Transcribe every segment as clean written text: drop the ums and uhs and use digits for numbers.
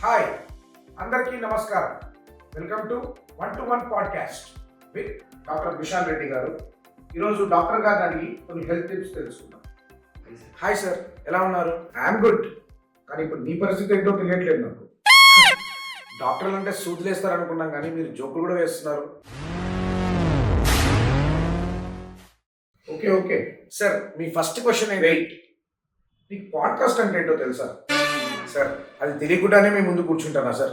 Hi అందరికీ నమస్కారం. Welcome to 1-to-1 podcast with doctor Vishal Reddy గారు. ఈరోజు డాక్టర్ గారిని అడిగి కొన్ని హెల్త్ టిప్స్ తెలుసుకుందాం. హాయ్ సార్, ఎలా ఉన్నారు? I'm good. కానీ ఇప్పుడు మీ పరిస్థితి ఏంటో తెలియట్లేదు నాకు. డాక్టర్లు అంటే సూదులు వేస్తారు అనుకున్నాం, కానీ మీరు జోకులు కూడా వేస్తున్నారు. ఓకే సార్, మీ ఫస్ట్ క్వశ్చన్ వెయిట్. మీకు పాడ్కాస్ట్ అంటే ఏంటో తెలుసా? సార్, అది తెలియకుండానే మేము ముందు కూర్చుంటానా సార్?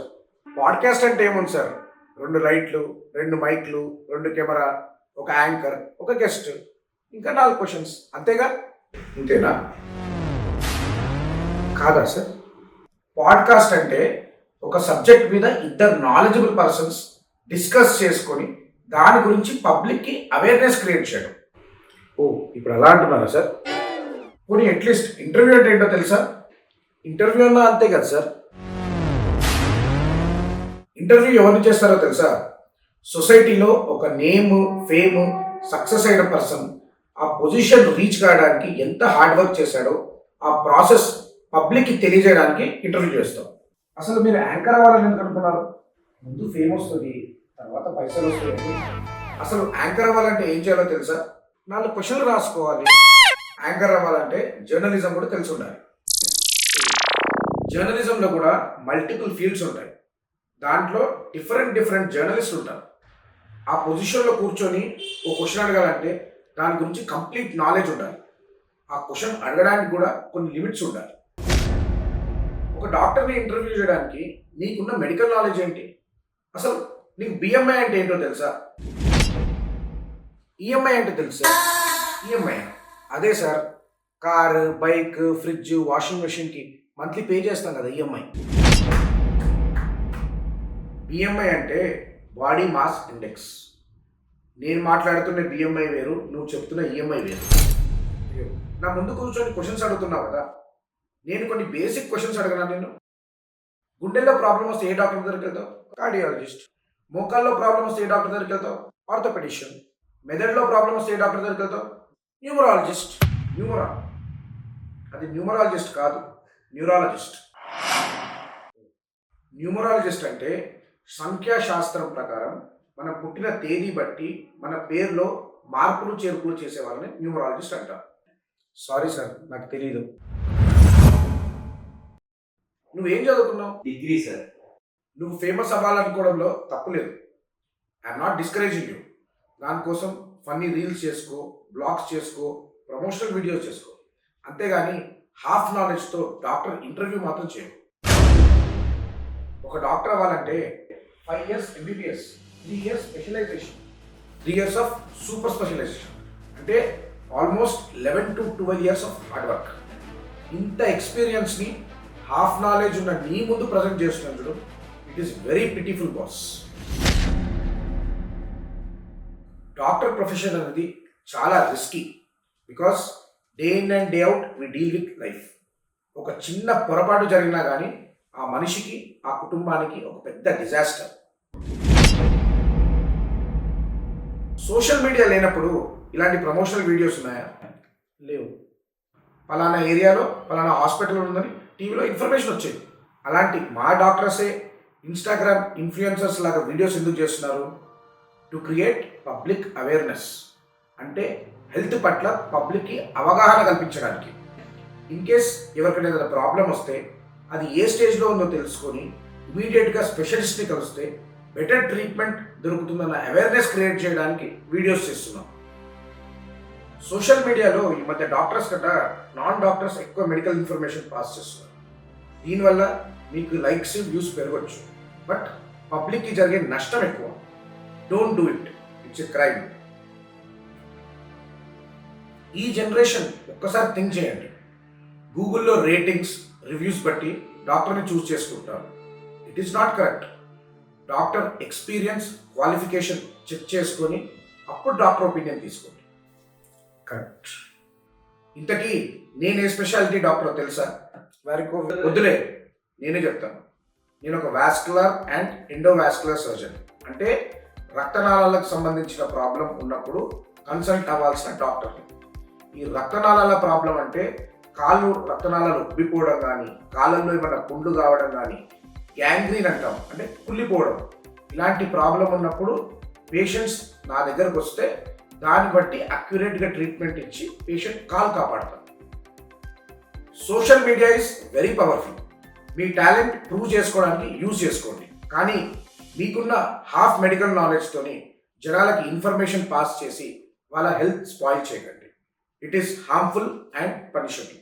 పాడ్కాస్ట్ అంటే ఏముంది సార్? 2 లైట్లు, 2 మైక్లు, 2 కెమెరా, ఒక యాంకర్, ఒక గెస్ట్, ఇంకా 4 క్వశ్చన్స్, అంతేగా? ఇంతేనా? కాదా సార్? పాడ్కాస్ట్ అంటే ఒక సబ్జెక్ట్ మీద 2 నాలెడ్జబుల్ పర్సన్స్ డిస్కస్ చేసుకొని దాని గురించి పబ్లిక్కి అవేర్నెస్ క్రియేట్ చేయడం. ఓ, ఇప్పుడు అలా అంటున్నారా సార్? పోనీ అట్లీస్ట్ ఇంటర్వ్యూ అంటే ఏంటో తెలుసా? ఇంటర్వ్యూ అన్నా అంతే కదా సార్? ఇంటర్వ్యూ ఎవరిని చేస్తారో తెలుసా? సొసైటీలో ఒక నేమ్, ఫేమ్, సక్సెస్ అయిన పర్సన్ ఆ పొజిషన్ రీచ్ కావడానికి ఎంత హార్డ్ వర్క్ చేశాడో ఆ ప్రాసెస్ పబ్లిక్కి తెలియజేయడానికి ఇంటర్వ్యూ చేస్తాం. అసలు మీరు యాంకర్ అవ్వాలని ఎందుకు అనుకున్నారు? ముందు ఫేమ్ వస్తుంది, తర్వాత పైసలు వస్తాయి. అసలు యాంకర్ అవ్వాలంటే ఏం చేయాలో తెలుసా? 4 క్వశ్చన్లు రాసుకోవాలి. యాంకర్ అవ్వాలంటే జర్నలిజం కూడా తెలిసి ఉండాలి. జర్నలిజంలో కూడా మల్టిపుల్ ఫీల్డ్స్ ఉంటాయి. దాంట్లో డిఫరెంట్ జర్నలిస్ట్ ఉంటారు. ఆ పొజిషన్లో కూర్చొని ఒక క్వశ్చన్ అడగాలంటే దాని గురించి కంప్లీట్ నాలెడ్జ్ ఉండాలి. ఆ క్వశ్చన్ అడగడానికి కూడా కొన్ని లిమిట్స్ ఉండాలి. ఒక డాక్టర్ని ఇంటర్వ్యూ చేయడానికి నీకున్న మెడికల్ నాలెడ్జ్ ఏంటి? అసలు నీకు బిఎంఐ అంటే ఏంటో తెలుసా? ఈఎంఐ అంటే తెలుసా? ఈఎంఐ అదే sir, car, bike, fridge, washing మెషిన్కి మంత్లీ పే చేస్తాం కదా, ఈఎంఐ. బిఎంఐ అంటే బాడీ మాస్ ఇండెక్స్. నేను మాట్లాడుతున్న బిఎంఐ వేరు, నువ్వు చెప్తున్న ఈఎంఐ వేరు. నా ముందు కూర్చొని క్వశ్చన్స్ అడుగుతున్నావు కదా, నేను కొన్ని బేసిక్ క్వశ్చన్స్ అడగనా? నేను గుండెల్లో ప్రాబ్లం వస్తే ఏ డాక్టర్ దగ్గరికి వెళ్తావు? కార్డియాలజిస్ట్. మోకాల్లో ప్రాబ్లం వస్తే ఏ డాక్టర్ దగ్గరికి వెళ్తావు? ఆర్థోపెడిషియన్. మెదడులో ప్రాబ్లం వస్తే ఏ డాక్టర్ దగ్గరికి వెళ్తావు? న్యూమరాలజిస్ట్. అది న్యూమరాలజిస్ట్ కాదు, న్యూరాలజిస్ట్. న్యూమరాలజిస్ట్ అంటే సంఖ్యాశాస్త్రం ప్రకారం మన పుట్టిన తేదీ బట్టి మన పేరులో మార్పులు చేర్పులు చేసే వాళ్ళని న్యూమరాలజిస్ట్ అంటారు. సారీ సార్, నాకు తెలియదు. నువ్వేం చదువుకున్నావు? Degree sir. నువ్వు ఫేమస్ అవ్వాలనుకోవడంలో తప్పులేదు. I'm not discouraging you. దానికోసం ఫన్నీ రీల్స్ చేసుకో, బ్లాగ్స్ చేసుకో, ప్రమోషనల్ వీడియోస్ చేసుకో, అంతేగాని హాఫ్ నాలెడ్జ్తో డాక్టర్ ఇంటర్వ్యూ మాత్రం చేయవు. ఒక డాక్టర్ అవ్వాలంటే 5 years MBBS, 3 years specialisation, 3 years of super specialisation, అంటే almost 11 to 12 years of hard work. ఇంత ఎక్స్పీరియన్స్ని హాఫ్ నాలెడ్జ్ ఉన్న నీ ముందు ప్రజెంట్ చేస్తున్నందుకు it is very pitiful boss. Doctor profession అనేది చాలా risky. Because day in and day out we deal with life. ఒక చిన్న పొరపాటు జరిగినా కానీ ఆ మనిషికి, ఆ కుటుంబానికి ఒక పెద్ద డిజాస్టర్. సోషల్ మీడియా లేనప్పుడు ఇలాంటి ప్రమోషనల్ వీడియోస్ ఉన్నాయా? లేవు. పలానా ఏరియాలో పలానా హాస్పిటల్ ఉందని టీవీలో ఇన్ఫర్మేషన్ వచ్చేది. అలాంటి మా డాక్టర్సే ఇన్స్టాగ్రామ్ ఇన్ఫ్లుయెన్సర్స్ లాగా వీడియోస్ ఎందుకు చేస్తున్నారు? టు క్రియేట్ పబ్లిక్ అవేర్నెస్, అంటే హెల్త్ పట్ల పబ్లిక్కి అవగాహన కల్పించడానికి. ఇన్ కేస్ ఎవరికైనా ఏదైనా ప్రాబ్లం వస్తే అది ఏ స్టేజ్లో ఉందో తెలుసుకొని ఇమీడియట్గా స్పెషలిస్ట్ని కలిస్తే బెటర్ ట్రీట్మెంట్ దొరుకుతుందన్న అవేర్నెస్ క్రియేట్ చేయడానికి వీడియోస్ చేస్తున్నాం. సోషల్ మీడియాలో ఈ మధ్య డాక్టర్స్ కన్నా నాన్ డాక్టర్స్ ఎక్కువ మెడికల్ ఇన్ఫర్మేషన్ పాస్ చేస్తున్నారు. దీనివల్ల మీకు లైక్స్, వ్యూస్ పెరగచ్చు, బట్ పబ్లిక్కి జరిగే నష్టం ఎక్కువ. Don't do it, it's a crime. ఈ జనరేషన్ ఒక్కసారి థింక్ చేయండి. గూగుల్లో రేటింగ్స్, రివ్యూస్ బట్టి డాక్టర్ని చూస్ చేసుకుంటారు. It is not correct. Doctor experience, qualification check చేసుకొని అప్పుడు డాక్టర్ ఒపీనియన్ తీసుకోండి. కరెక్ట్. ఇంతకీ నేను ఏ స్పెషాలిటీ డాక్టరో తెలుసా? వారికి వద్దులే, నేనే చెప్తాను. నేను ఒక వాస్కులర్ అండ్ ఎండోవాస్కులర్ సర్జన్. అంటే రక్తనాళాలకు సంబంధించిన ప్రాబ్లం ఉన్నప్పుడు కన్సల్ట్ అవ్వాల్సిన డాక్టర్ని. ఈ రక్తనాళాల ప్రాబ్లం అంటే కాళ్ళు రక్తనాళాలు ఉబ్బిపోవడం కానీ, కాళ్ళల్లో ఏమైనా పుండ్లు కావడం కానీ, గ్యాంగ్రీన్ అంటాం, అంటే కుళ్ళిపోవడం. ఇలాంటి ప్రాబ్లం ఉన్నప్పుడు పేషెంట్స్ నా దగ్గరకు వస్తే దాన్ని బట్టి అక్యురేట్గా ట్రీట్మెంట్ ఇచ్చి పేషెంట్ కాల్ కాపాడతాం. Social media is very powerful. మీ టాలెంట్ ప్రూవ్ చేసుకోవడానికి యూజ్ చేసుకోండి, కానీ మీకున్న హాఫ్ మెడికల్ నాలెడ్జ్తోని జనాలకి ఇన్ఫర్మేషన్ పాస్ చేసి వాళ్ళ హెల్త్ స్పాయిల్ చేయకండి. It is harmful and punishable.